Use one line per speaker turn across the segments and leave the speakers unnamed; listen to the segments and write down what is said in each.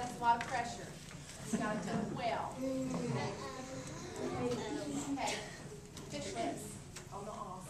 That's a lot of pressure. It's got to do it well. Okay. Fish lips on the off.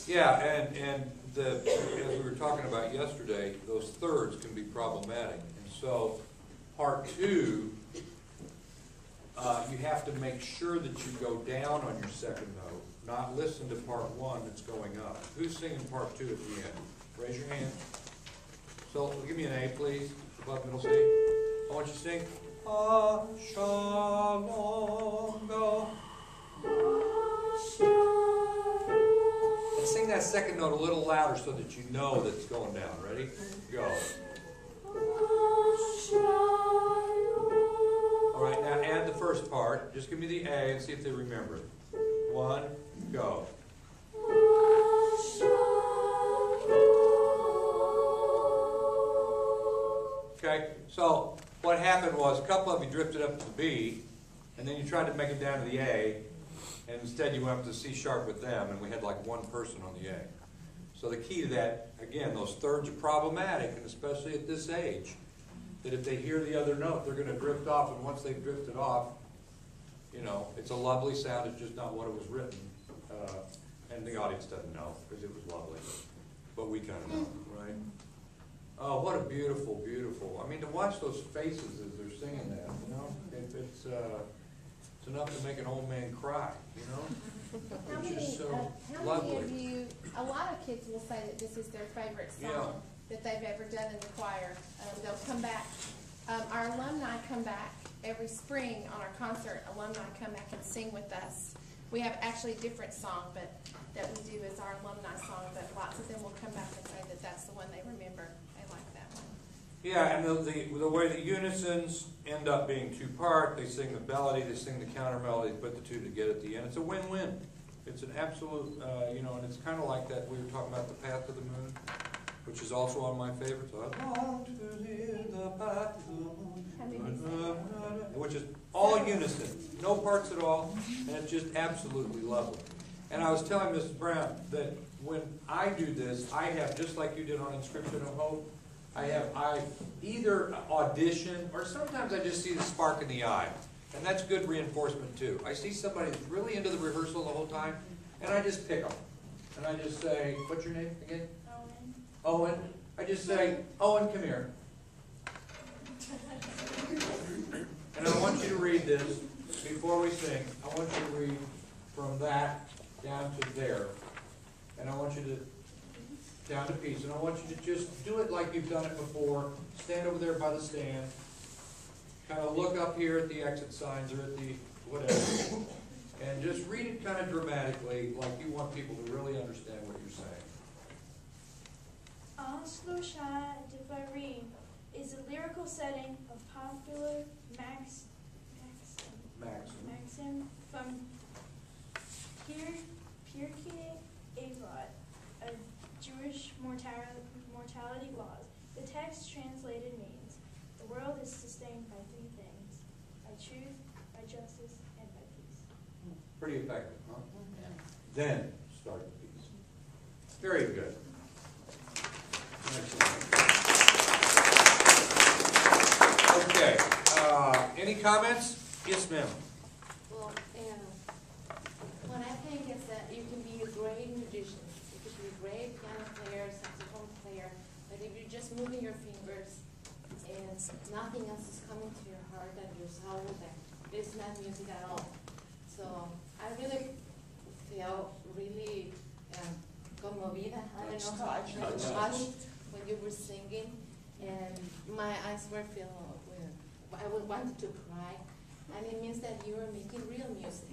Yeah, and as we were talking about yesterday, those thirds can be problematic. And so part two, you have to make sure that you go down on your second note, not listen to part one that's going up. Who's singing part two at the end? Raise your hand. So give me an A, please, above middle C. I want you to sing, Shalom, go. And sing that second note a little louder so that you know that it's going down. Ready? Go. All right, now add the first part. Just give me the A and see if they remember it. 1, go. Okay, so what happened was a couple of you drifted up to the B, and then you tried to make it down to the A, and instead you went up to C sharp with them, and we had like one person on the A. So the key to that, again, those thirds are problematic, and especially at this age, that if they hear the other note, they're going to drift off, and once they've drifted off, you know, it's a lovely sound, it's just not what it was written. And the audience doesn't know, because it was lovely. But we kind of know, right? Oh, Oh, what a beautiful, beautiful. I mean, to watch those faces as they're singing that, you know, it's enough to make an old man cry, you know?
How
It's just so
many
lovely.
of you, a lot of kids will say that this is their favorite song that they've ever done in the choir. They'll come back. Our alumni come back every spring on our concert. Alumni come back and sing with us. We have actually a different song that we do as our alumni song, but lots of them will come back and say that that's the one they remember. They like that one.
Yeah, and the way the unisons end up being two-part, they sing the melody, they sing the counter melody, put the two together at the end. It's a win-win. It's an absolute, you know, and it's kind of like that we were talking about the Path to the Moon, which is also one of my favorites. I want to hear the path to the moon, which is all unison, no parts at all, and it's just absolutely lovely. And I was telling Mrs. Brown that when I do this, I have, just like you did on Inscription of Hope, I either audition, or sometimes I just see the spark in the eye. And that's good reinforcement too. I see somebody that's really into the rehearsal the whole time, and I just pick them. And I just say, what's your name again? Owen. I just say, Owen, come here. And I want you to read this before we sing. I want you to read from that down to there. And I want you to down to peace. And I want you to just do it like you've done it before. Stand over there by the stand. Kind of look up here at the exit signs or at the whatever. And just read it kind of dramatically, like you want people to really understand what you're saying.
Anslucha de Paris is a lyrical setting of popular maxim from Pirkei Avot, a Jewish mortality laws. The text translated means, the world is sustained by three things, by truth, by justice, and by peace.
Pretty effective, huh? Yeah. Then start the piece. Very good. Okay. Any comments? Yes, ma'am.
Well, what I think is that you can be a great musician. You could be a great piano player, saxophone player, but if you're just moving your fingers and nothing else is coming to your heart and your soul, then it's not music at all. So I really feel really conmovida. I don't know how I can touched when you were singing, and my eyes were filled with, I wanted to cry, and it means that you are making real music.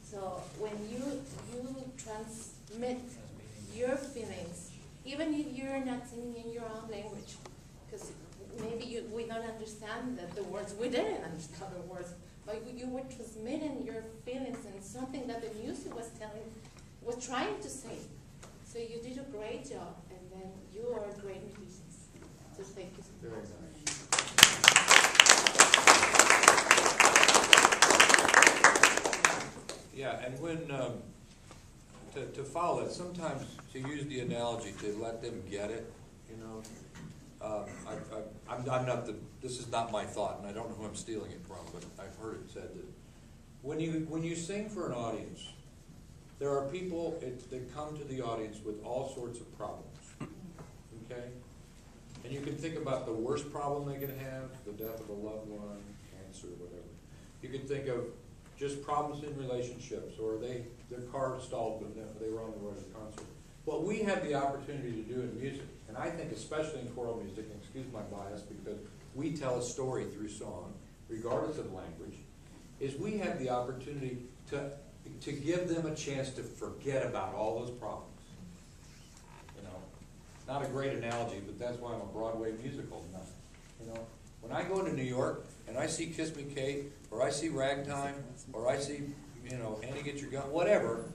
So when you transmit your feelings, even if you're not singing in your own language, because maybe we don't understand the words, we didn't understand the words, but you were transmitting your feelings and something that the music was trying to say. So you did a great job, and then you are great musicians. So thank you so much.
Very nice. Yeah, and when to follow it, sometimes to use the analogy to let them get it, you know. I'm not this is not my thought, and I don't know who I'm stealing it from, but I've heard it said that when you sing for an audience, there are people that come to the audience with all sorts of problems, okay? And you can think about the worst problem they could have, the death of a loved one, cancer, whatever. You can think of just problems in relationships, or their car stalled when they were on the road to the concert. What we have the opportunity to do in music, and I think especially in choral music, and excuse my bias because we tell a story through song, regardless of language, is we have the opportunity to give them a chance to forget about all those problems. You know, not a great analogy, but that's why I'm a Broadway musical nut. You know, when I go to New York and I see Kiss Me Kate, or I see Ragtime, or I see, you know, Annie Get Your Gun, whatever,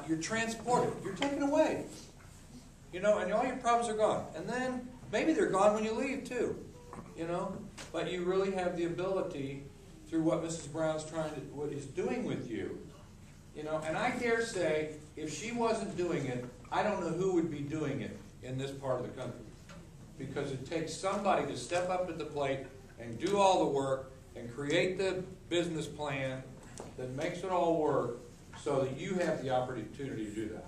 you're transported. You're taken away. You know, and all your problems are gone. And then maybe they're gone when you leave too. You know, but you really have the ability through what Mrs. Brown's what is doing with you. You know, and I dare say, if she wasn't doing it, I don't know who would be doing it in this part of the country. Because it takes somebody to step up to the plate and do all the work and create the business plan that makes it all work so that you have the opportunity to do that.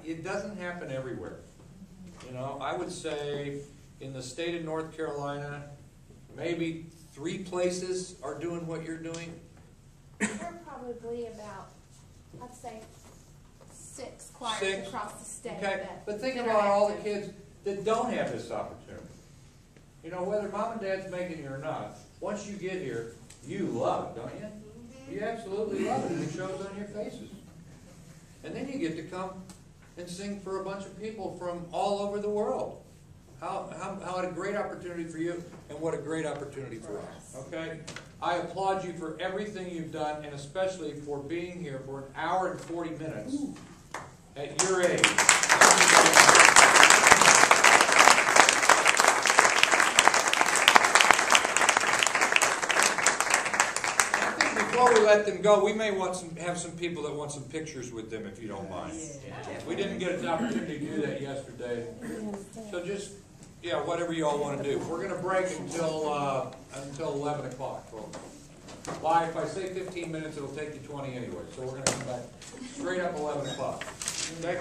It doesn't happen everywhere. You know, I would say in the state of North Carolina, maybe 3 places are doing what you're doing?
There are probably about, I'd say, 6 choirs
6?
across the state.
Okay, but think
that are
about all the
active.
kids that don't have this opportunity. You know, whether mom and dad's making you or not, once you get here, you love it, don't you? You absolutely love it, and it shows on your faces. And then you get to come and sing for a bunch of people from all over the world. How a great opportunity for you, and what a great opportunity for us, okay? I applaud you for everything you've done, and especially for being here for an hour and 40 minutes at your age. I think before we let them go, we may have some people that want some pictures with them, if you don't mind. We didn't get an opportunity to do that yesterday, so just, yeah, whatever you all want to do. We're going to break until 11 o'clock, folks. Why? If I say 15 minutes, it'll take you 20 anyway. So we're going to come back straight up 11 o'clock. Okay?